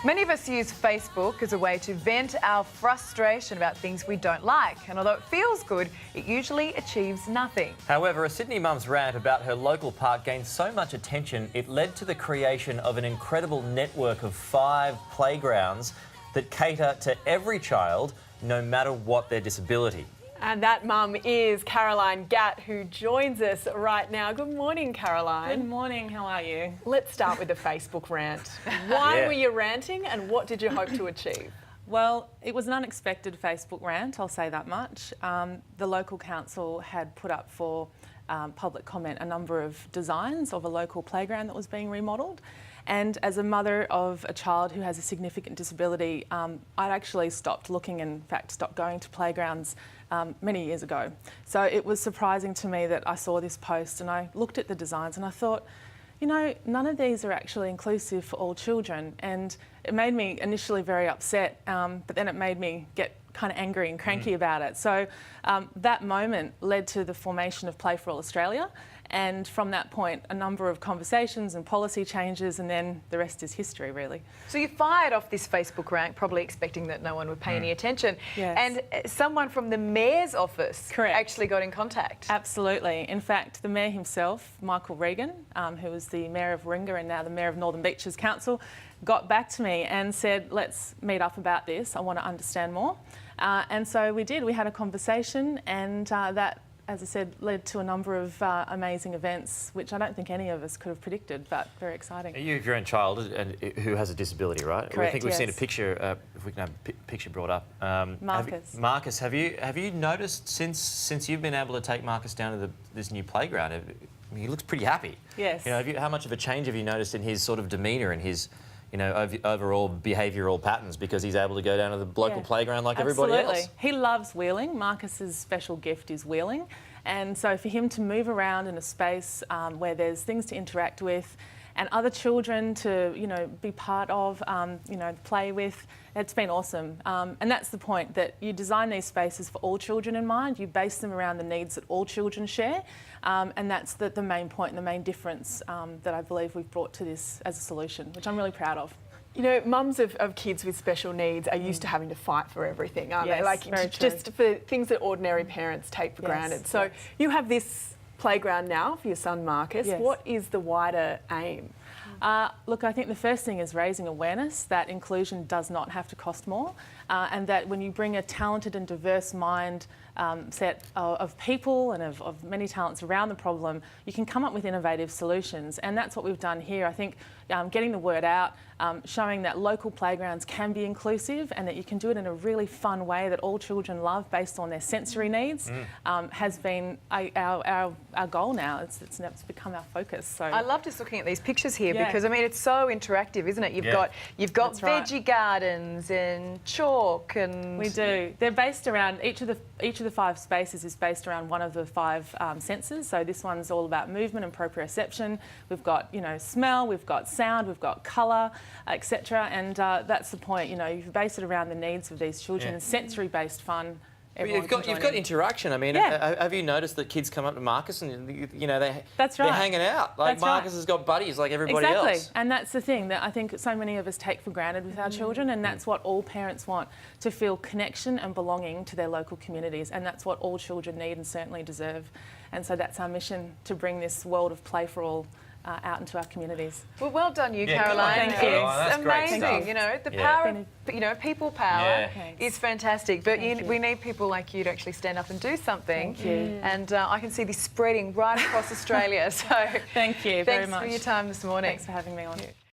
Many of us use Facebook as a way to vent our frustration about things we don't like. And although it feels good, it usually achieves nothing. However, a Sydney mum's rant about her local park gained so much attention, it led to the creation of an incredible network of 5 playgrounds that cater to every child, no matter what their disability. And that mum is Caroline Gatt, who joins us right now. Good morning, Caroline. Good morning, how are you? Let's start with the Facebook rant. Why were you ranting and what did you hope to achieve? Well, it was an unexpected Facebook rant, I'll say that much. The local council had put up for public comment a number of designs of a local playground that was being remodelled. And as a mother of a child who has a significant disability, I'd actually stopped looking and in fact stopped going to playgrounds many years ago. So it was surprising to me that I saw this post and I looked at the designs and I thought, you know, none of these are actually inclusive for all children. And it made me initially very upset, but then it made me get kind of angry and cranky about it. So that moment led to the formation of Play for All Australia. And from that point, a number of conversations and policy changes, and then the rest is history, really. So you fired off this Facebook rant, probably expecting that no one would pay any attention. Yes. And someone from the Mayor's office Correct. actually got in contact. Absolutely. In fact, the Mayor himself, Michael Regan, who was the Mayor of Warringah and now the Mayor of Northern Beaches Council, got back to me and said, let's meet up about this. I want to understand more. And so we did. We had a conversation and that, as I said, led to a number of amazing events, which I don't think any of us could have predicted, but very exciting. You have your own child who has a disability, right? Correct, I think we've seen a yes. picture, if we can have a picture brought up. Marcus. Marcus, have you noticed since you've been able to take Marcus down to this new playground, I mean, he looks pretty happy. Yes. You know, how much of a change have you noticed in his sort of demeanour and his, you know, overall behavioural patterns because he's able to go down to the local playground like everybody else? He loves wheeling. Marcus's special gift is wheeling. And so for him to move around in a space where there's things to interact with and other children to, you know, be part of, you know, play with, it's been awesome. And that's the point, that you design these spaces for all children in mind. You base them around the needs that all children share. And that's the main point and the main difference that I believe we've brought to this as a solution, which I'm really proud of. You know, mums of kids with special needs are used to having to fight for everything, aren't they? Like, very just true. for things that ordinary parents take for granted. So you have this playground now for your son Marcus. Yes. What is the wider aim? Look, I think the first thing is raising awareness that inclusion does not have to cost more, and that when you bring a talented and diverse mind set of people and of many talents around the problem, you can come up with innovative solutions. And that's what we've done here. I think getting the word out, showing that local playgrounds can be inclusive and that you can do it in a really fun way that all children love based on their sensory needs has been our goal now. It's become our focus. So I love just looking at these pictures here because I mean it's so interactive, isn't it? You've got That's veggie gardens and chalk and we do. They're based around each of the 5 spaces is based around one of the 5 senses. So this one's all about movement and proprioception. We've got, you know, smell, we've got sound, we've got colour, etc. And that's the point. You know, you base it around the needs of these children. Sensory-based fun. You've got interaction. I mean, have you noticed that kids come up to Marcus and, you know, they're hanging out? Like Marcus has got buddies like everybody else. And that's the thing that I think so many of us take for granted with our children, and that's what all parents want, to feel connection and belonging to their local communities, and that's what all children need and certainly deserve. And so that's our mission, to bring this world of play for all out into our communities. Well, well done you, Caroline. Thank you. It's amazing. You know, the power of, you know, people power is fantastic. But we need people like you to actually stand up and do something. Thank you. And I can see this spreading right across Australia. So thank you very much. Thanks for your time this morning. Thanks for having me on.